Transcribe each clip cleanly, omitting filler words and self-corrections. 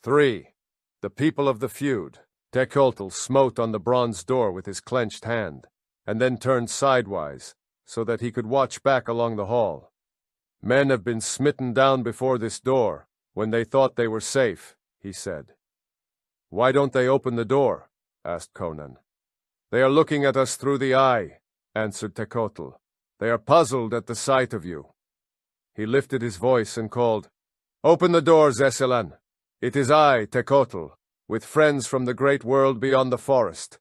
3. The people of the feud. Tekultl smote on the bronze door with his clenched hand, and then turned sidewise, so that he could watch back along the hall. Men have been smitten down before this door, when they thought they were safe, he said. Why don't they open the door? Asked Conan. They are looking at us through the eye, answered Tekultl. They are puzzled at the sight of you. He lifted his voice and called, Open the door, Zesilan. It is I, Tekultl, with friends from the great world beyond the forest.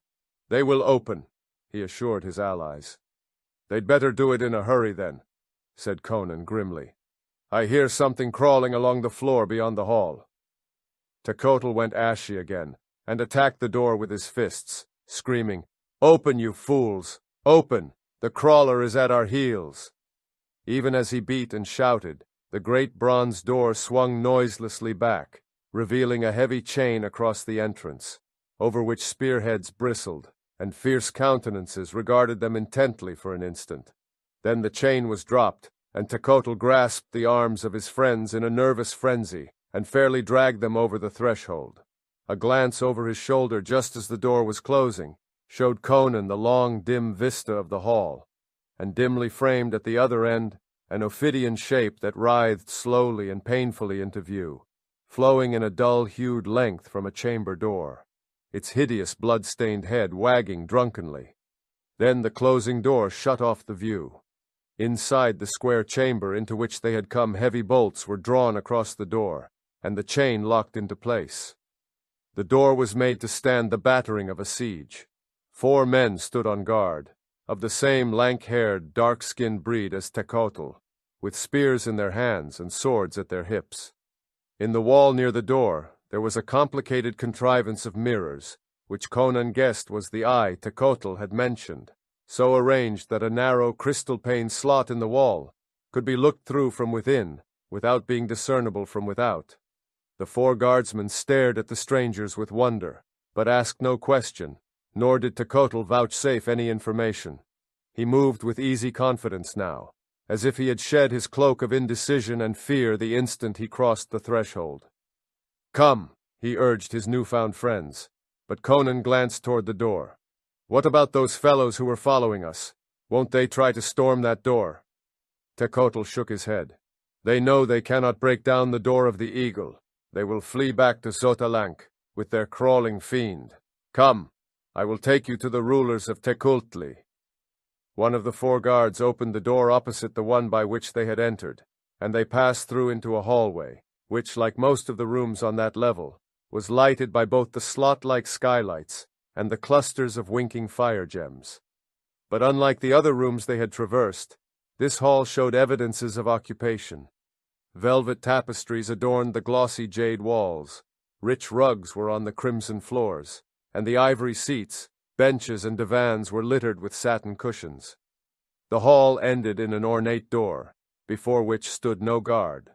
They will open, he assured his allies. They'd better do it in a hurry, then, said Conan grimly. I hear something crawling along the floor beyond the hall. Tekultl went ashy again, and attacked the door with his fists, screaming, Open, you fools! Open! The crawler is at our heels! Even as he beat and shouted, the great bronze door swung noiselessly back, revealing a heavy chain across the entrance, over which spearheads bristled, and fierce countenances regarded them intently for an instant. Then the chain was dropped, and Tekultl grasped the arms of his friends in a nervous frenzy, and fairly dragged them over the threshold. A glance over his shoulder just as the door was closing showed Conan the long, dim vista of the hall, and dimly framed at the other end an Ophidian shape that writhed slowly and painfully into view, flowing in a dull-hued length from a chamber door, its hideous blood-stained head wagging drunkenly. Then the closing door shut off the view. Inside the square chamber into which they had come, heavy bolts were drawn across the door, and the chain locked into place. The door was made to stand the battering of a siege. 4 men stood on guard, of the same lank-haired, dark-skinned breed as Tekultl, with spears in their hands and swords at their hips. In the wall near the door, there was a complicated contrivance of mirrors, which Conan guessed was the eye Tekultl had mentioned, so arranged that a narrow crystal-pane slot in the wall could be looked through from within, without being discernible from without. The 4 guardsmen stared at the strangers with wonder, but asked no question, nor did Tekultl vouchsafe any information. He moved with easy confidence now, as if he had shed his cloak of indecision and fear the instant he crossed the threshold. Come, he urged his newfound friends, but Conan glanced toward the door. What about those fellows who were following us? Won't they try to storm that door? Tekultl shook his head. They know they cannot break down the door of the Eagle. They will flee back to Xotalanc with their crawling fiend. Come, I will take you to the rulers of Tekultli. One of the 4 guards opened the door opposite the one by which they had entered, and they passed through into a hallway, which, like most of the rooms on that level, was lighted by both the slot-like skylights and the clusters of winking fire gems. But unlike the other rooms they had traversed, this hall showed evidences of occupation. Velvet tapestries adorned the glossy jade walls, rich rugs were on the crimson floors, and the ivory seats, benches, and divans were littered with satin cushions. The hall ended in an ornate door, before which stood no guard.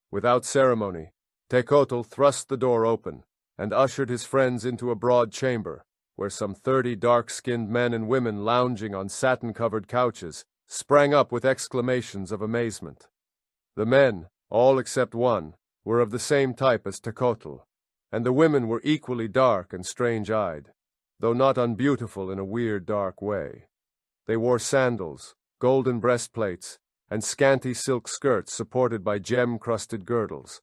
Without ceremony, Tekultl thrust the door open, and ushered his friends into a broad chamber, where some 30 dark-skinned men and women lounging on satin-covered couches sprang up with exclamations of amazement. The men, all except one, were of the same type as Tekultl, and the women were equally dark and strange-eyed, though not unbeautiful in a weird, dark way. They wore sandals, golden breastplates, and scanty silk skirts supported by gem-crusted girdles,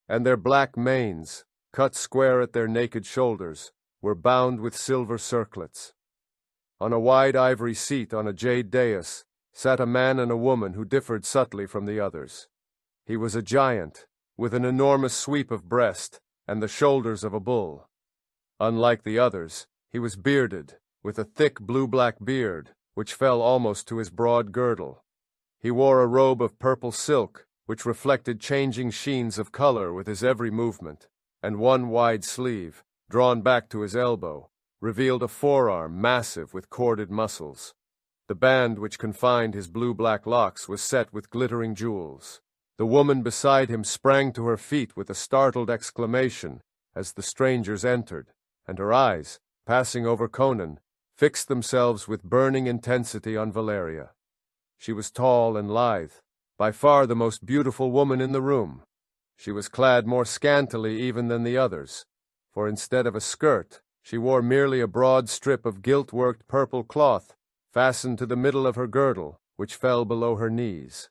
and their black manes, cut square at their naked shoulders, were bound with silver circlets. On a wide ivory seat on a jade dais sat a man and a woman who differed subtly from the others. He was a giant, with an enormous sweep of breast and the shoulders of a bull. Unlike the others, he was bearded, with a thick blue-black beard, which fell almost to his broad girdle. He wore a robe of purple silk, which reflected changing sheens of color with his every movement, and one wide sleeve, drawn back to his elbow, revealed a forearm massive with corded muscles. The band which confined his blue-black locks was set with glittering jewels. The woman beside him sprang to her feet with a startled exclamation as the strangers entered, and her eyes, passing over Conan, fixed themselves with burning intensity on Valeria. She was tall and lithe, by far the most beautiful woman in the room. She was clad more scantily even than the others, for instead of a skirt, she wore merely a broad strip of gilt-worked purple cloth fastened to the middle of her girdle, which fell below her knees.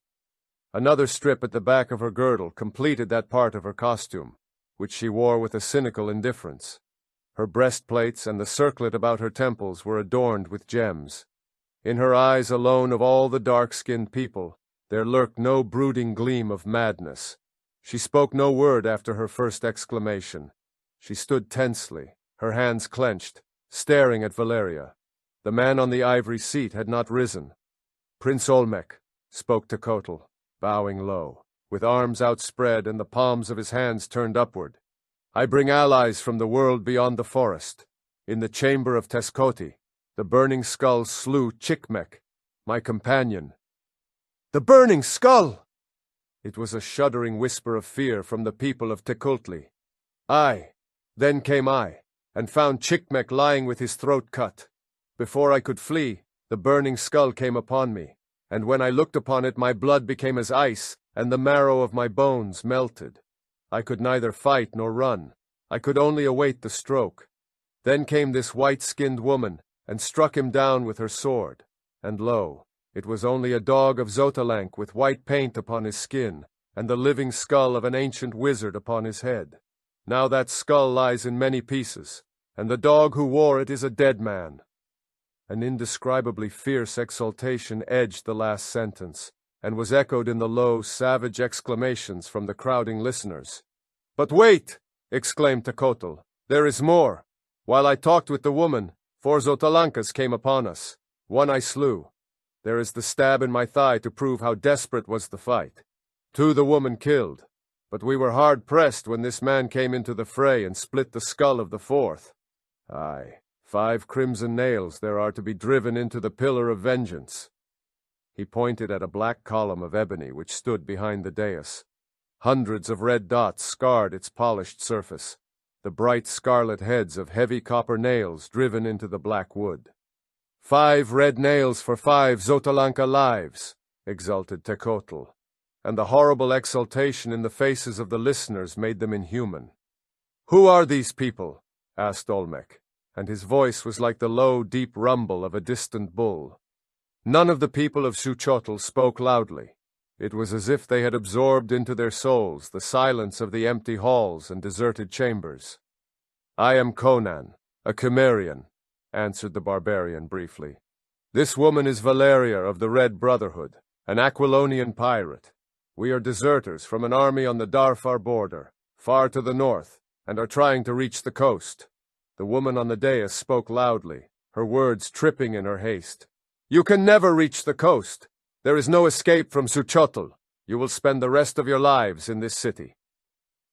Another strip at the back of her girdle completed that part of her costume, which she wore with a cynical indifference. Her breastplates and the circlet about her temples were adorned with gems. In her eyes alone of all the dark-skinned people, there lurked no brooding gleam of madness. She spoke no word after her first exclamation. She stood tensely, her hands clenched, staring at Valeria. The man on the ivory seat had not risen. Prince Olmec, spoke Techotlal, bowing low, with arms outspread and the palms of his hands turned upward. I bring allies from the world beyond the forest. In the chamber of Tezcoti, the burning skull slew Chikmek, my companion. The burning skull! It was a shuddering whisper of fear from the people of Tecuhltli. Then came I, and found Chikmek lying with his throat cut. Before I could flee, the burning skull came upon me, and when I looked upon it my blood became as ice, and the marrow of my bones melted. I could neither fight nor run. I could only await the stroke. Then came this white-skinned woman, and struck him down with her sword. And lo, it was only a dog of Xotalanc with white paint upon his skin, and the living skull of an ancient wizard upon his head. Now that skull lies in many pieces, and the dog who wore it is a dead man. An indescribably fierce exultation edged the last sentence, and was echoed in the low, savage exclamations from the crowding listeners. "But wait!" exclaimed Techotlal. "There is more. While I talked with the woman, 4 Xotalankas came upon us. One I slew. There is the stab in my thigh to prove how desperate was the fight. 2 the woman killed, but we were hard-pressed when this man came into the fray and split the skull of the 4th. 5 crimson nails there are to be driven into the pillar of vengeance." He pointed at a black column of ebony which stood behind the dais. Hundreds of red dots scarred its polished surface, the bright scarlet heads of heavy copper nails driven into the black wood. 5 red nails for 5 Xotalanca lives, exulted Techotlal, and the horrible exultation in the faces of the listeners made them inhuman. "Who are these people?" asked Olmec, and his voice was like the low, deep rumble of a distant bull. None of the people of Xuchotl spoke loudly. It was as if they had absorbed into their souls the silence of the empty halls and deserted chambers. "I am Conan, a Cimmerian," answered the barbarian briefly. "This woman is Valeria of the Red Brotherhood, an Aquilonian pirate. We are deserters from an army on the Darfar border, far to the north, and are trying to reach the coast." The woman on the dais spoke loudly, her words tripping in her haste. "You can never reach the coast. There is no escape from Xuchotl. You will spend the rest of your lives in this city."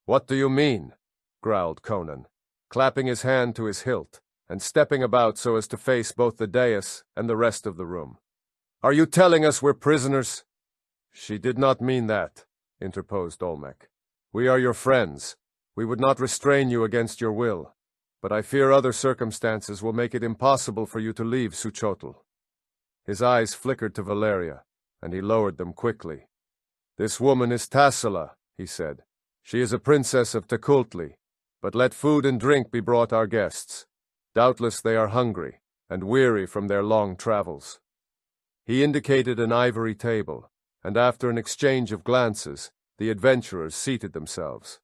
"What do you mean?" growled Conan, clapping his hand to his hilt, and stepping about so as to face both the dais and the rest of the room. "Are you telling us we're prisoners?" "She did not mean that," interposed Olmec. "We are your friends. We would not restrain you against your will, but I fear other circumstances will make it impossible for you to leave Xuchotl." His eyes flickered to Valeria, and he lowered them quickly. "This woman is Tassila," he said. "She is a princess of Tecuhltli, but let food and drink be brought our guests. Doubtless they are hungry, and weary from their long travels." He indicated an ivory table, and after an exchange of glances, the adventurers seated themselves.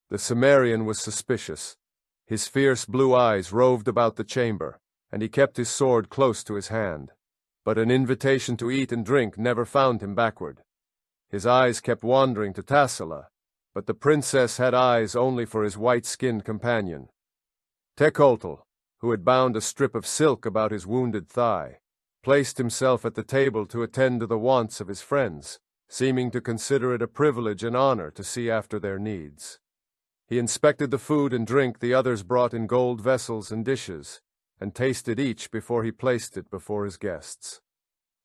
The Cimmerian was suspicious. His fierce blue eyes roved about the chamber, and he kept his sword close to his hand. But an invitation to eat and drink never found him backward. His eyes kept wandering to Tassila, but the princess had eyes only for his white-skinned companion. Techotlal, who had bound a strip of silk about his wounded thigh, placed himself at the table to attend to the wants of his friends, seeming to consider it a privilege and honor to see after their needs. He inspected the food and drink the others brought in gold vessels and dishes, and tasted each before he placed it before his guests.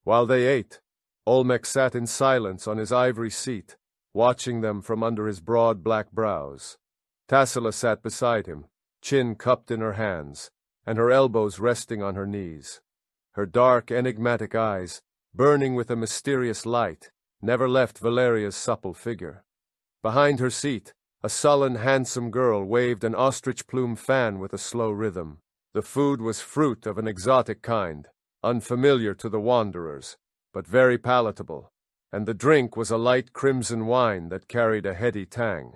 While they ate, Olmec sat in silence on his ivory seat, watching them from under his broad black brows. Tassila sat beside him, chin cupped in her hands, and her elbows resting on her knees. Her dark, enigmatic eyes, burning with a mysterious light, never left Valeria's supple figure. Behind her seat, a sullen, handsome girl waved an ostrich plume fan with a slow rhythm. The food was fruit of an exotic kind, unfamiliar to the wanderers, but very palatable, and the drink was a light crimson wine that carried a heady tang.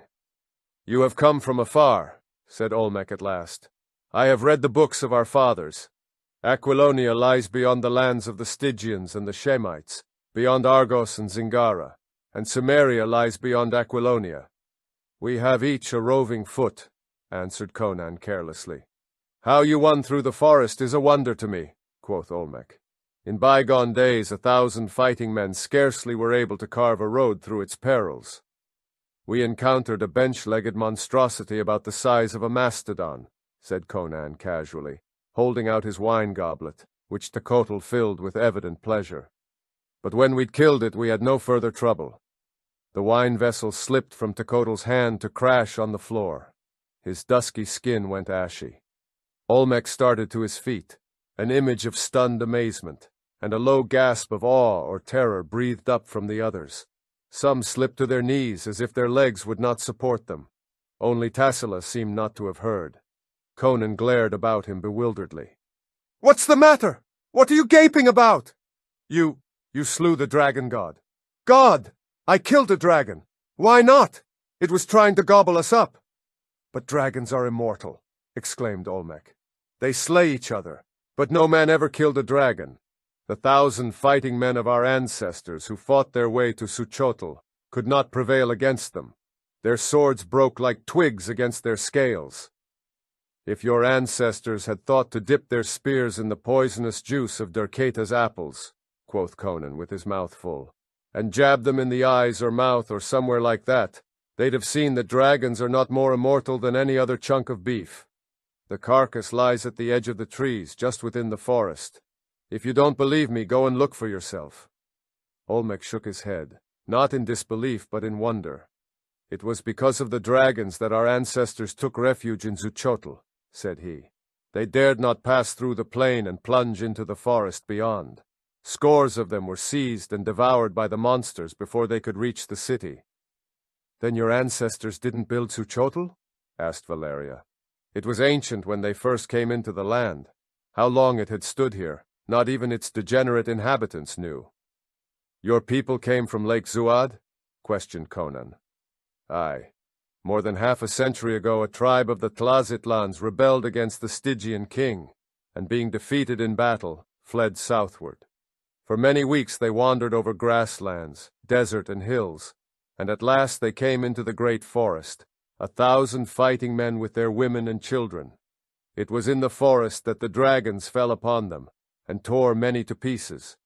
"You have come from afar," said Olmec at last. "I have read the books of our fathers. Aquilonia lies beyond the lands of the Stygians and the Shemites, beyond Argos and Zingara, and Cimmeria lies beyond Aquilonia. We have each a roving foot," answered Conan carelessly. "How you won through the forest is a wonder to me," quoth Olmec. "In bygone days 1,000 fighting men scarcely were able to carve a road through its perils. We encountered a bench-legged monstrosity about the size of a mastodon," said Conan casually, holding out his wine goblet, which Techotlal filled with evident pleasure. "But when we'd killed it, we had no further trouble." The wine vessel slipped from Techotlal's hand to crash on the floor. His dusky skin went ashy. Olmec started to his feet, an image of stunned amazement, and a low gasp of awe or terror breathed up from the others. Some slipped to their knees as if their legs would not support them. Only Tassila seemed not to have heard. Conan glared about him bewilderedly. "What's the matter? What are you gaping about?" You slew the dragon god." "God! I killed a dragon. Why not? It was trying to gobble us up." "But dragons are immortal," exclaimed Olmec. "They slay each other, but no man ever killed a dragon. The 1,000 fighting men of our ancestors who fought their way to Xuchotl could not prevail against them. Their swords broke like twigs against their scales. If your ancestors had thought to dip their spears in the poisonous juice of Derketa's apples," quoth Conan with his mouth full, "and jabbed them in the eyes or mouth or somewhere like that, they'd have seen that dragons are not more immortal than any other chunk of beef. The carcass lies at the edge of the trees, just within the forest. If you don't believe me, go and look for yourself." Olmec shook his head, not in disbelief but in wonder. "It was because of the dragons that our ancestors took refuge in Xuchotl," said he. "They dared not pass through the plain and plunge into the forest beyond. Scores of them were seized and devoured by the monsters before they could reach the city." "Then your ancestors didn't build Xuchotl?" asked Valeria. "It was ancient when they first came into the land. How long it had stood here, not even its degenerate inhabitants knew." "Your people came from Lake Zuad?" questioned Conan. "Aye. More than half a century ago a tribe of the Tlazitlans rebelled against the Stygian king, and being defeated in battle, fled southward. For many weeks they wandered over grasslands, desert and hills, and at last they came into the great forest, 1,000 fighting men with their women and children. It was in the forest that the dragons fell upon them, and tore many to pieces.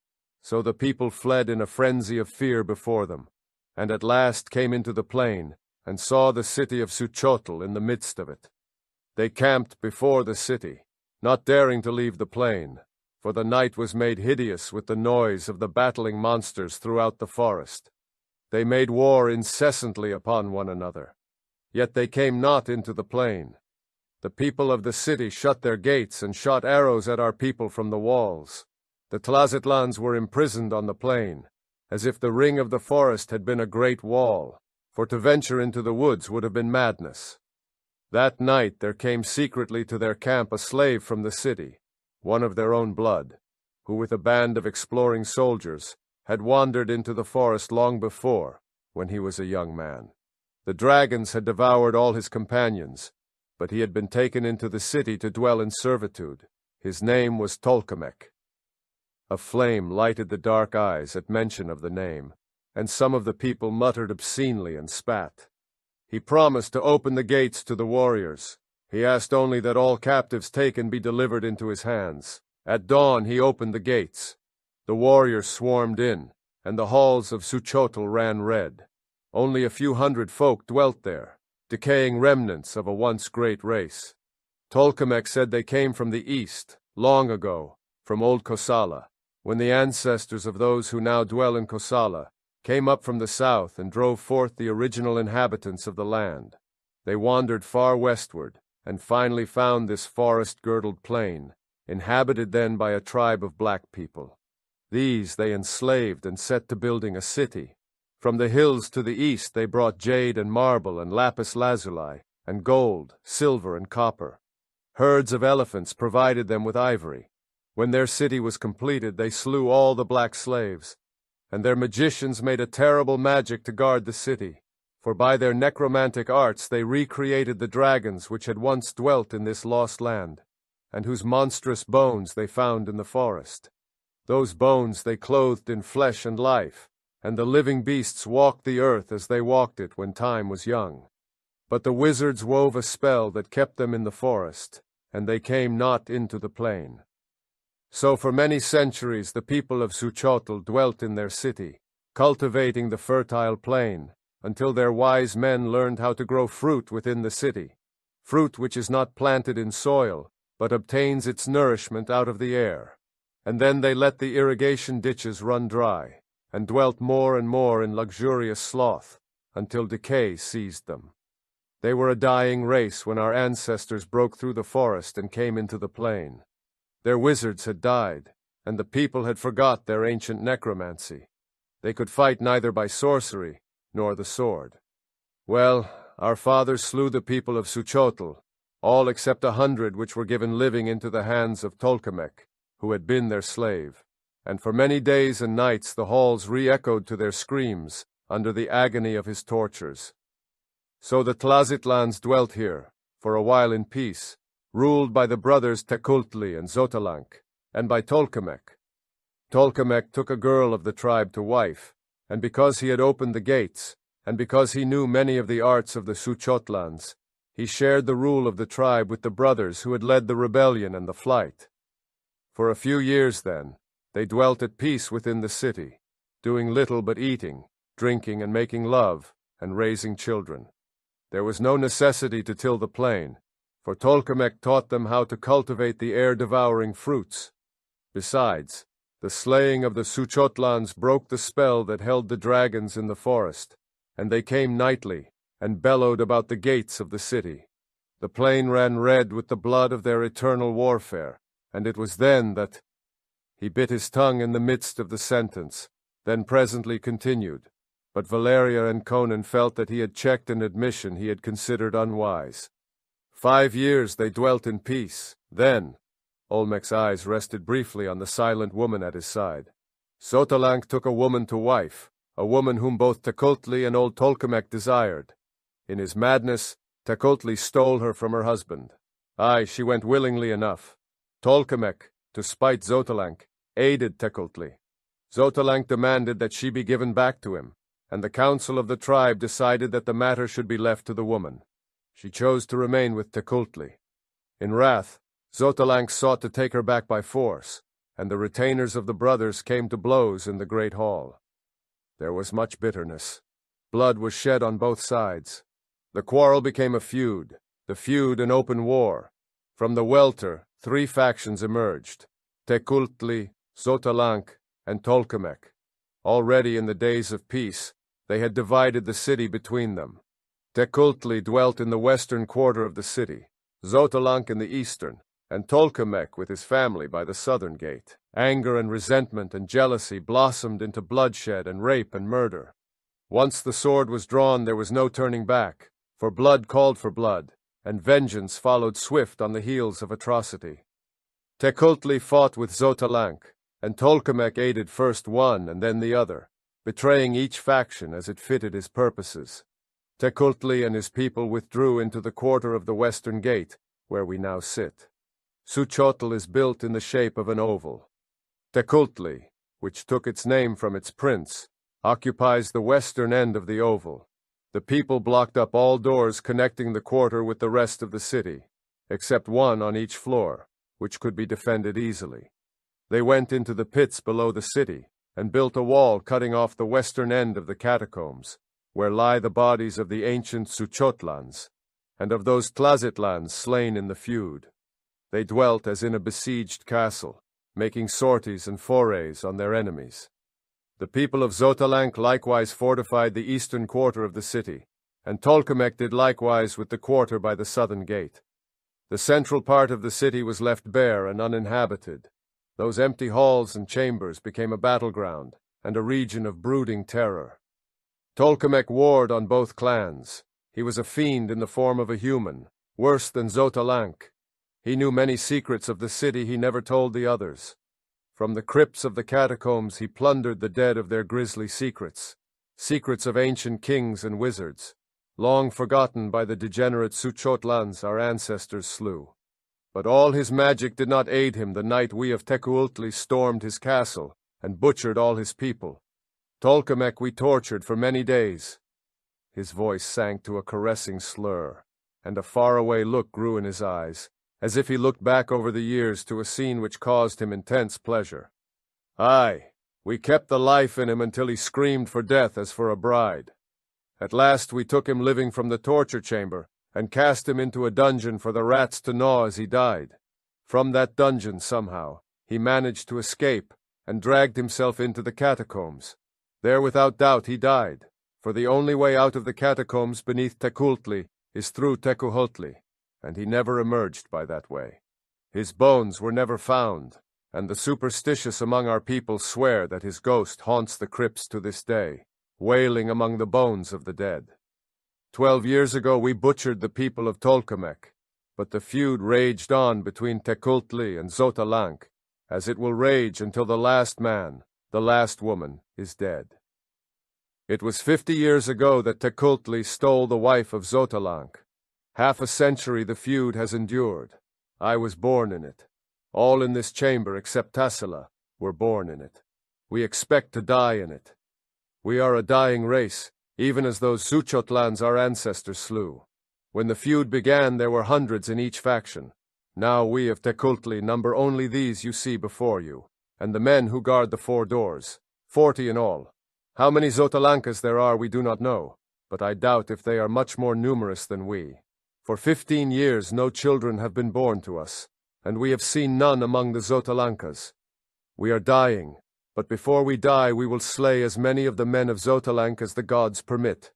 So the people fled in a frenzy of fear before them, and at last came into the plain, and saw the city of Xuchotl in the midst of it. They camped before the city, not daring to leave the plain, for the night was made hideous with the noise of the battling monsters throughout the forest. They made war incessantly upon one another. Yet they came not into the plain. The people of the city shut their gates and shot arrows at our people from the walls. The Tlazitlans were imprisoned on the plain, as if the ring of the forest had been a great wall, for to venture into the woods would have been madness. That night there came secretly to their camp a slave from the city, one of their own blood, who with a band of exploring soldiers had wandered into the forest long before, when he was a young man. The dragons had devoured all his companions, but he had been taken into the city to dwell in servitude. His name was Tolkemec. A flame lighted the dark eyes at mention of the name, and some of the people muttered obscenely and spat. He promised to open the gates to the warriors. He asked only that all captives taken be delivered into his hands. At dawn he opened the gates. The warriors swarmed in, and the halls of Xuchotl ran red. Only a few hundred folk dwelt there, decaying remnants of a once great race. Tolkemec said they came from the east, long ago, from old Kosala, when the ancestors of those who now dwell in Kosala came up from the south and drove forth the original inhabitants of the land. They wandered far westward, and finally found this forest-girdled plain, inhabited then by a tribe of black people. These they enslaved and set to building a city. From the hills to the east they brought jade and marble and lapis lazuli, and gold, silver, and copper. Herds of elephants provided them with ivory. When their city was completed, they slew all the black slaves, and their magicians made a terrible magic to guard the city, for by their necromantic arts they recreated the dragons which had once dwelt in this lost land, and whose monstrous bones they found in the forest. Those bones they clothed in flesh and life, and the living beasts walked the earth as they walked it when time was young. But the wizards wove a spell that kept them in the forest, and they came not into the plain. So for many centuries the people of Xuchotl dwelt in their city, cultivating the fertile plain, until their wise men learned how to grow fruit within the city, fruit which is not planted in soil, but obtains its nourishment out of the air. And then they let the irrigation ditches run dry, and dwelt more and more in luxurious sloth, until decay seized them. They were a dying race when our ancestors broke through the forest and came into the plain. Their wizards had died, and the people had forgot their ancient necromancy. They could fight neither by sorcery nor the sword. Well, our fathers slew the people of Xuchotl, all except 100 which were given living into the hands of Tolkemec, who had been their slave, and for many days and nights the halls re-echoed to their screams under the agony of his tortures. So the Tlazitlans dwelt here, for a while in peace, ruled by the brothers Tekultli and Xotalanc, and by Tolkemec. Tolkemec took a girl of the tribe to wife, and because he had opened the gates, and because he knew many of the arts of the Xuchotlans, he shared the rule of the tribe with the brothers who had led the rebellion and the flight. For a few years then, they dwelt at peace within the city, doing little but eating, drinking, and making love, and raising children. There was no necessity to till the plain, for Tolkemec taught them how to cultivate the air-devouring fruits. Besides, the slaying of the Xuchotlans broke the spell that held the dragons in the forest, and they came nightly, and bellowed about the gates of the city. The plain ran red with the blood of their eternal warfare, and it was then that— He bit his tongue in the midst of the sentence, then presently continued, but Valeria and Conan felt that he had checked an admission he had considered unwise. 5 years they dwelt in peace. Then, Olmec's eyes rested briefly on the silent woman at his side. Xotalanc took a woman to wife, a woman whom both Tekultli and old Tolkemec desired. In his madness, Tekultli stole her from her husband. Aye, she went willingly enough. Tolkemec, to spite Xotalanc, aided Tekultli. Xotalanc demanded that she be given back to him, and the council of the tribe decided that the matter should be left to the woman. She chose to remain with Tekultli. In wrath, Xotalanc sought to take her back by force, and the retainers of the brothers came to blows in the great hall. There was much bitterness. Blood was shed on both sides. The quarrel became a feud, the feud an open war. From the welter, 3 factions emerged: Tekultli, Xotalanc, and Tolkemec. Already in the days of peace, they had divided the city between them. Tekultli dwelt in the western quarter of the city, Xotalanc in the eastern, and Tolkemec with his family by the southern gate. Anger and resentment and jealousy blossomed into bloodshed and rape and murder. Once the sword was drawn, there was no turning back, for blood called for blood, and vengeance followed swift on the heels of atrocity. Tekultli fought with Xotalanc, and Tolkemec aided first one and then the other, betraying each faction as it fitted his purposes. Tekultli and his people withdrew into the quarter of the western gate, where we now sit. Xuchotl is built in the shape of an oval. Tekultli, which took its name from its prince, occupies the western end of the oval. The people blocked up all doors connecting the quarter with the rest of the city, except one on each floor, which could be defended easily. They went into the pits below the city, and built a wall cutting off the western end of the catacombs, where lie the bodies of the ancient Xuchotlans, and of those Tlazitlans slain in the feud. They dwelt as in a besieged castle, making sorties and forays on their enemies. The people of Xotalanc likewise fortified the eastern quarter of the city, and Tolkemec did likewise with the quarter by the southern gate. The central part of the city was left bare and uninhabited. Those empty halls and chambers became a battleground, and a region of brooding terror. Tolkemec warred on both clans. He was a fiend in the form of a human, worse than Xotalanc. He knew many secrets of the city he never told the others. From the crypts of the catacombs he plundered the dead of their grisly secrets, secrets of ancient kings and wizards, long forgotten by the degenerate Suchotlans our ancestors slew. But all his magic did not aid him the night we of Tecuhltli stormed his castle and butchered all his people. Tolkemec we tortured for many days. His voice sank to a caressing slur, and a faraway look grew in his eyes, as if he looked back over the years to a scene which caused him intense pleasure. Aye, we kept the life in him until he screamed for death as for a bride. At last we took him living from the torture chamber and cast him into a dungeon for the rats to gnaw as he died. From that dungeon, somehow, he managed to escape and dragged himself into the catacombs. There, without doubt, he died, for the only way out of the catacombs beneath Tecuhltli is through Tecuhltli, and he never emerged by that way. His bones were never found, and the superstitious among our people swear that his ghost haunts the crypts to this day, wailing among the bones of the dead. 12 years ago we butchered the people of Tolkemec, but the feud raged on between Tecuhltli and Xotalanc, as it will rage until the last man, the last woman, is dead. It was 50 years ago that Tecuhltli stole the wife of Xotalanc. Half a century the feud has endured. I was born in it. All in this chamber, except Tassila, were born in it. We expect to die in it. We are a dying race, even as those Suchotlans our ancestors slew. When the feud began, there were hundreds in each faction. Now we of Tecuhltli number only these you see before you, and the men who guard the 4 doors, 40 in all. How many Xotalancas there are we do not know, but I doubt if they are much more numerous than we. For 15 years no children have been born to us, and we have seen none among the Xotalancas. We are dying, but before we die we will slay as many of the men of Xotalanc as the gods permit.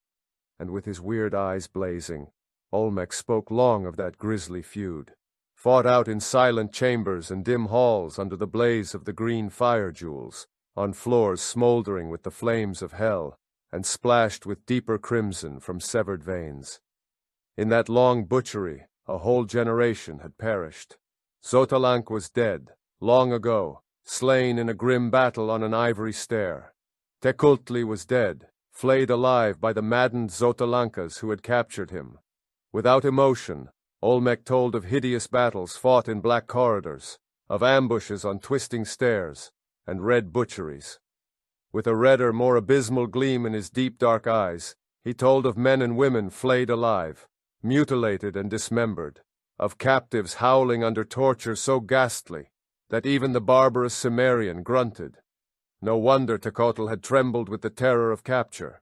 And with his weird eyes blazing, Olmec spoke long of that grisly feud, fought out in silent chambers and dim halls under the blaze of the green fire jewels, on floors smoldering with the flames of hell, and splashed with deeper crimson from severed veins. In that long butchery, a whole generation had perished. Xotalanc was dead, long ago, slain in a grim battle on an ivory stair. Tecuhltli was dead, flayed alive by the maddened Xotalancas who had captured him. Without emotion, Olmec told of hideous battles fought in black corridors, of ambushes on twisting stairs, and red butcheries. With a redder, more abysmal gleam in his deep dark eyes, he told of men and women flayed alive, mutilated and dismembered, of captives howling under torture so ghastly that even the barbarous Cimmerian grunted. No wonder Tecuhltli had trembled with the terror of capture.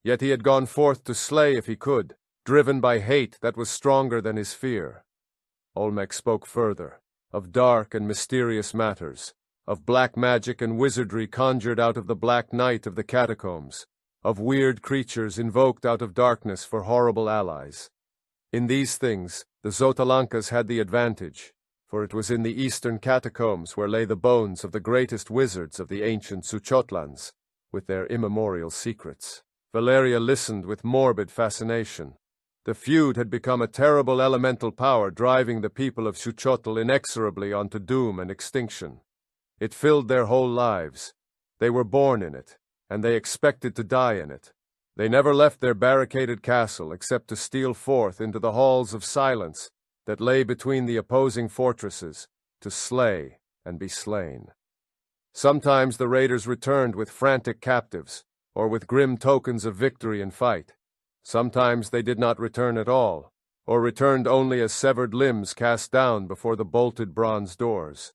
Yet he had gone forth to slay if he could, driven by hate that was stronger than his fear. Olmec spoke further, of dark and mysterious matters, of black magic and wizardry conjured out of the black night of the catacombs, of weird creatures invoked out of darkness for horrible allies. In these things, the Xotalancas had the advantage, for it was in the eastern catacombs where lay the bones of the greatest wizards of the ancient Suchotlans, with their immemorial secrets. Valeria listened with morbid fascination. The feud had become a terrible elemental power driving the people of Suchotl inexorably onto doom and extinction. It filled their whole lives. They were born in it, and they expected to die in it. They never left their barricaded castle except to steal forth into the halls of silence that lay between the opposing fortresses, to slay and be slain. Sometimes the raiders returned with frantic captives, or with grim tokens of victory in fight. Sometimes they did not return at all, or returned only as severed limbs cast down before the bolted bronze doors.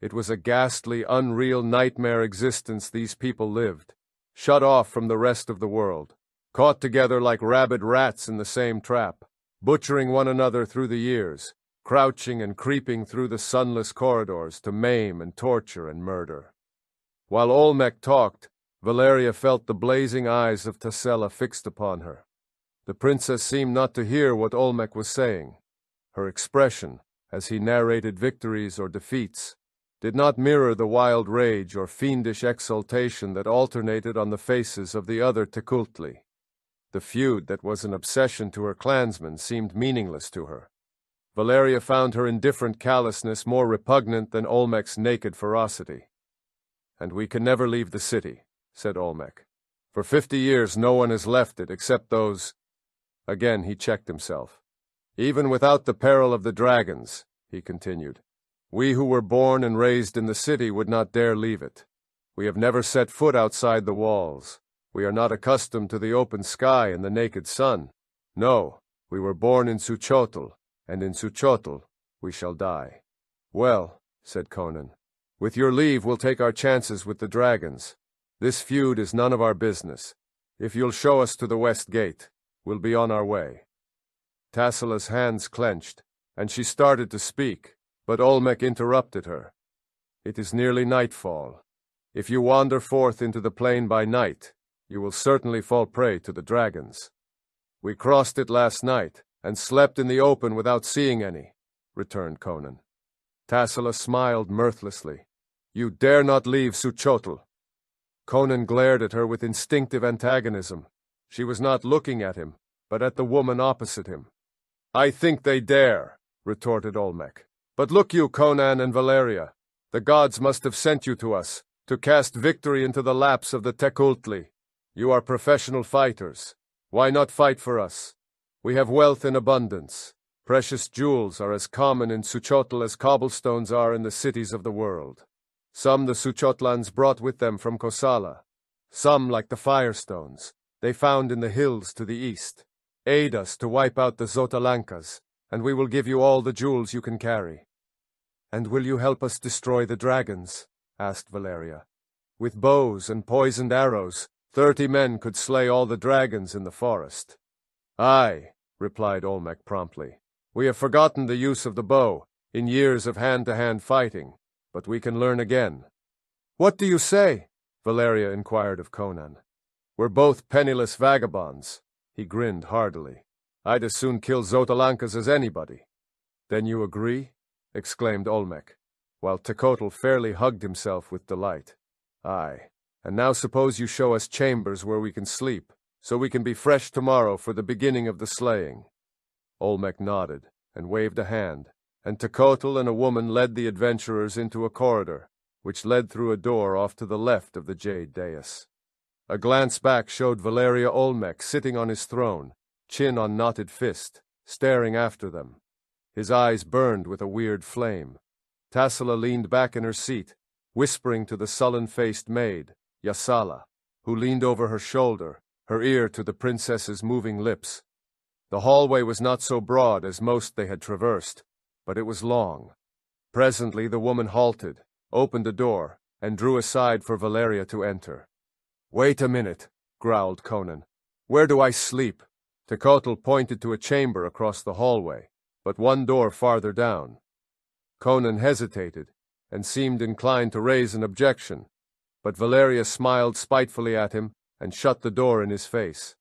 It was a ghastly, unreal nightmare existence these people lived, shut off from the rest of the world, caught together like rabid rats in the same trap, butchering one another through the years, crouching and creeping through the sunless corridors to maim and torture and murder. While Olmec talked, Valeria felt the blazing eyes of Tassila fixed upon her. The princess seemed not to hear what Olmec was saying. Her expression, as he narrated victories or defeats, did not mirror the wild rage or fiendish exultation that alternated on the faces of the other Tekultli. The feud that was an obsession to her clansmen seemed meaningless to her. Valeria found her indifferent callousness more repugnant than Olmec's naked ferocity. "And we can never leave the city," said Olmec. "For 50 years no one has left it except those—" Again he checked himself. "Even without the peril of the dragons," he continued, "we who were born and raised in the city would not dare leave it. We have never set foot outside the walls. We are not accustomed to the open sky and the naked sun. No, we were born in Suchotl, and in Suchotl we shall die." "Well," said Conan, "with your leave we'll take our chances with the dragons. This feud is none of our business. If you'll show us to the west gate, we'll be on our way." Tassila's hands clenched, and she started to speak, but Olmec interrupted her. "It is nearly nightfall. If you wander forth into the plain by night, you will certainly fall prey to the dragons." "We crossed it last night, and slept in the open without seeing any," returned Conan. Tassila smiled mirthlessly. "You dare not leave Suchotl." Conan glared at her with instinctive antagonism. She was not looking at him, but at the woman opposite him. "I think they dare," retorted Olmec. "But look you, Conan and Valeria, the gods must have sent you to us, to cast victory into the laps of the Tekultli. You are professional fighters. Why not fight for us? We have wealth in abundance. Precious jewels are as common in Suchotl as cobblestones are in the cities of the world. Some the Suchotlans brought with them from Kosala. Some, like the firestones, they found in the hills to the east. Aid us to wipe out the Xotalankas, and we will give you all the jewels you can carry." "And will you help us destroy the dragons?" asked Valeria. "With bows and poisoned arrows, 30 men could slay all the dragons in the forest." "Aye," replied Olmec promptly. "We have forgotten the use of the bow, in years of hand-to-hand fighting, but we can learn again." "What do you say?" Valeria inquired of Conan. "We're both penniless vagabonds." He grinned hardily. "I'd as soon kill Xotalankas as anybody." "Then you agree?" exclaimed Olmec, while Tekultl fairly hugged himself with delight. "Aye, and now suppose you show us chambers where we can sleep, so we can be fresh tomorrow for the beginning of the slaying." Olmec nodded, and waved a hand, and Tekultl and a woman led the adventurers into a corridor, which led through a door off to the left of the jade dais. A glance back showed Valeria Olmec sitting on his throne, chin on knotted fist, staring after them. His eyes burned with a weird flame. Tassila leaned back in her seat, whispering to the sullen-faced maid, Yasala, who leaned over her shoulder, her ear to the princess's moving lips. The hallway was not so broad as most they had traversed, but it was long. Presently the woman halted, opened a door, and drew aside for Valeria to enter. "Wait a minute," growled Conan. "Where do I sleep?" Tekultl pointed to a chamber across the hallway, but one door farther down. Conan hesitated, and seemed inclined to raise an objection, but Valeria smiled spitefully at him and shut the door in his face.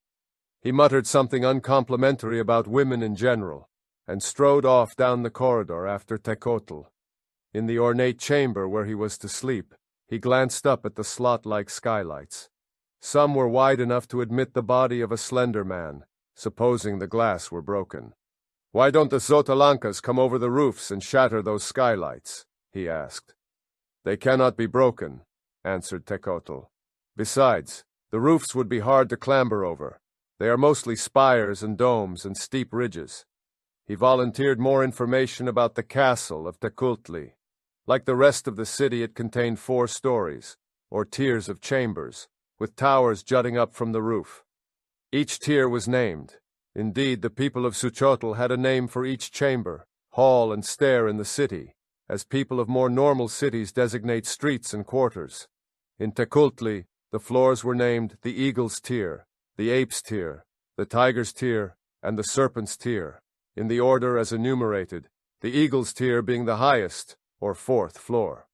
He muttered something uncomplimentary about women in general, and strode off down the corridor after Tekultl. In the ornate chamber where he was to sleep, he glanced up at the slot-like skylights. Some were wide enough to admit the body of a slender man, supposing the glass were broken. "Why don't the Xotalankas come over the roofs and shatter those skylights?" he asked. "They cannot be broken," answered Tekultl. "Besides, the roofs would be hard to clamber over. They are mostly spires and domes and steep ridges." He volunteered more information about the castle of Tekultli. Like the rest of the city, it contained 4 stories, or tiers of chambers, with towers jutting up from the roof. Each tier was named. Indeed, the people of Suchotl had a name for each chamber, hall, and stair in the city, as people of more normal cities designate streets and quarters. In Tekultli, the floors were named the Eagle's Tier, the Ape's Tier, the Tiger's Tier, and the Serpent's Tier, in the order as enumerated, the Eagle's Tier being the highest, or 4th floor.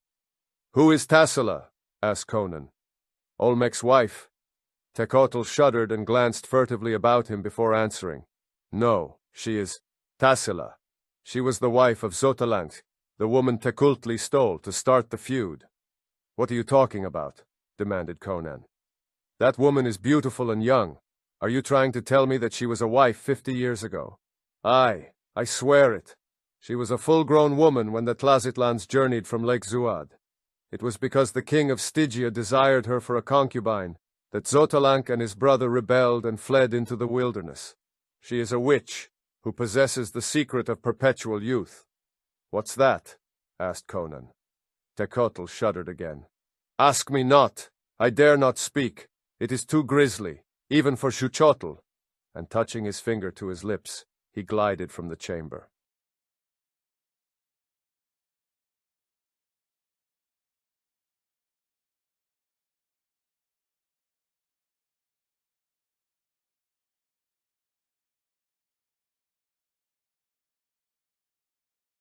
"Who is Tassila?" asked Conan. "Olmec's wife." Tekultl shuddered and glanced furtively about him before answering. "No, she is Tassila. She was the wife of Xotalank, The woman Tekultli stole to start the feud. What are you talking about? Demanded Conan. That woman is beautiful and young. Are you trying to tell me that she was a wife 50 years ago? Aye, I swear it. She was a full-grown woman when the Tlazitlans journeyed from Lake Zuad. It was because the king of Stygia desired her for a concubine that Xotalanc and his brother rebelled and fled into the wilderness. She is a witch who possesses the secret of perpetual youth. What's that? Asked Conan. Tekultli shuddered again. Ask me not. I dare not speak. It is too grisly, even for Xuchotl. And touching his finger to his lips, he glided from the chamber.